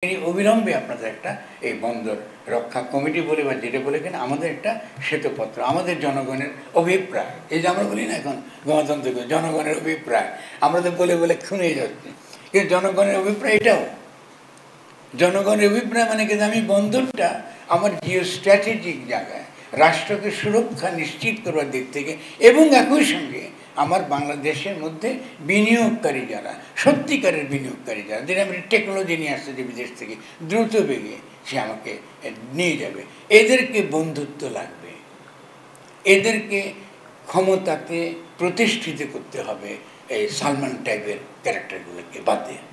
তিনি অবিলম্বে আপনাদের একটা এই বন্দর রক্ষা কমিটি বলে বা যেটা বলে কিনা আমাদের একটা শ্বেতপত্র, আমাদের জনগণের অভিপ্রায়, এই যে আমরা বলি না এখন গণতন্ত্র জনগণের অভিপ্রায়, আমরা তো বলে বলে খুনে যাচ্ছি, কিন্তু জনগণের অভিপ্রায় এটাও। জনগণের অভিপ্রায় মানে কিন্তু আমি বন্দরটা আমার জিও স্ট্র্যাটেজিক জায়গায় রাষ্ট্রকে সুরক্ষা নিশ্চিত করবার দিক থেকে, এবং একই সঙ্গে আমার বাংলাদেশের মধ্যে বিনিয়োগকারী যারা, সত্যিকারের বিনিয়োগকারী যারা, যেটা আমি টেকনোলজি নিয়ে আসছে যে বিদেশ থেকে দ্রুত বেগে সে আমাকে নিয়ে যাবে, এদেরকে বন্ধুত্ব লাগবে, এদেরকে ক্ষমতাতে প্রতিষ্ঠিত করতে হবে এই সালমান টাইপের ক্যারেক্টারগুলোকে বাদ দিয়ে।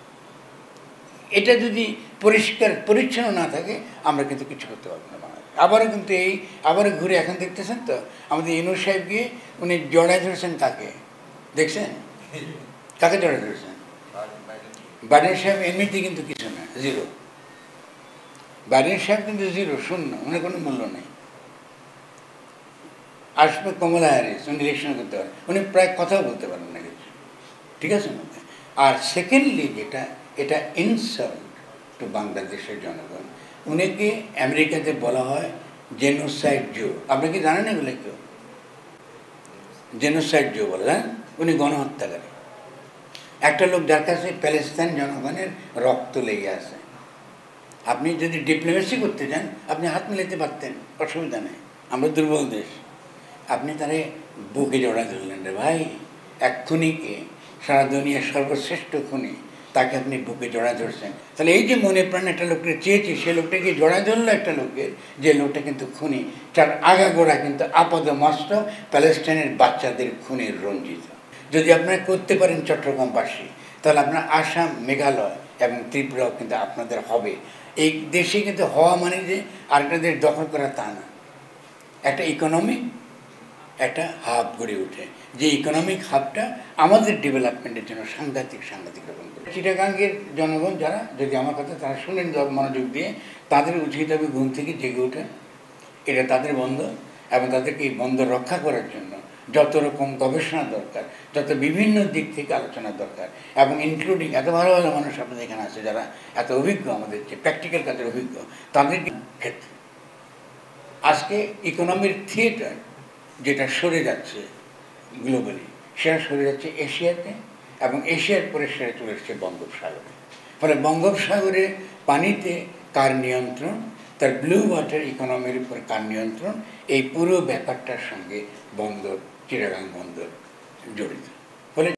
এটা যদি পরিষ্কার পরিচ্ছন্ন না থাকে আমরা কিন্তু কিছু করতে পারবো না বাংলাদেশ। আবারও কিন্তু আবারও ঘুরে এখন দেখতেছেন তো আমাদের ইউনূস সাহেব গিয়ে উনি জড়ায় ধরেছেন কাকে দেখছেন? কাকে জড়ায় ধরেছেন? বাইডেন সাহেব এমনিতে কিন্তু কিছু না, জিরো। বাইডেন সাহেব কিন্তু জিরো, শূন্য, উনি কোনো মূল্য নেই। আসবে কমলা হ্যারিস, উনি ইলেকশন করতে পারেন, উনি প্রায় কথাও বলতে পারেন না কিছু, ঠিক আছে? আর সেকেন্ডলি যেটা, এটা ইনসাল্ট টু বাংলাদেশের জনগণ। উনিকে আমেরিকাতে বলা হয় জেনোসাইড জো। আপনি কি জানেন এগুলো? কেউ জেনোসাইড জো বলে, হ্যাঁ? উনি গণহত্যাকারী একটা লোক, যার কাছে প্যালেস্তাইন জনগণের রক্ত লেগে আছে। আপনি যদি ডিপ্লোমেসি করতে চান আপনি হাত মিলাতে পারতেন, অসুবিধা নেই, আমরা দুর্বল দেশ। আপনি তারে বুকে জড়া ধরলেন রে ভাই, এক খুনিকে, সারা দুনিয়ার সর্বশ্রেষ্ঠ খুনি, তাকে আপনি বুকে জড়া ধরছেন। তাহলে এই যে মনে প্রাণ একটা লোককে চেয়েছি, সে লোকটাকে জড়া ধরলো একটা লোকের, যে লোকটা কিন্তু খুনি, তার আগাগোড়া কিন্তু আপাদ মস্ত প্যালেস্টাইনের বাচ্চাদের খুনের রঞ্জিত। যদি আপনারা করতে পারেন চট্টগ্রামবাসী, তাহলে আপনার আসাম, মেঘালয় এবং ত্রিপুরাও কিন্তু আপনাদের হবে। এই দেশে কিন্তু হওয়া মানে যে আরেকটা দেশ দখল করা তা না, একটা ইকোনমিক একটা হাব গড়ে ওঠে, যে ইকোনমিক হাবটা আমাদের ডেভেলপমেন্টের জন্য সাংঘাতিক রকম করে। চিটাগাঙ্গের জনগণ যারা, যদি আমার কথা তারা শুনেন মনোযোগ দিয়ে, তাদের উচিত হবে ঘুম থেকে জেগে ওঠে, এটা তাদের বন্দর, এবং তাদেরকে এই বন্দর রক্ষা করার জন্য যত রকম গবেষণা দরকার, যত বিভিন্ন দিক থেকে আলোচনা দরকার, এবং ইনক্লুডিং এত ভালো ভালো মানুষ আপনাদের এখানে আছে যারা এত অভিজ্ঞ, আমাদের যে প্র্যাকটিক্যাল কাজের অভিজ্ঞ, তাদের ক্ষেত্রে আজকে ইকোনমির থিয়েটার যেটা সরে যাচ্ছে গ্লোবালি, সেটা সরে যাচ্ছে এশিয়াতে, এবং এশিয়ার পরে সেটা চলে এসছে বঙ্গোপসাগরে। ফলে বঙ্গোপসাগরে পানিতে কার নিয়ন্ত্রণ, তার ব্লু ওয়াটার ইকোনমির উপর কার নিয়ন্ত্রণ, এই পুরো ব্যাপারটার সঙ্গে বন্দর, চিটাগাং বন্দর জড়িত। ফলে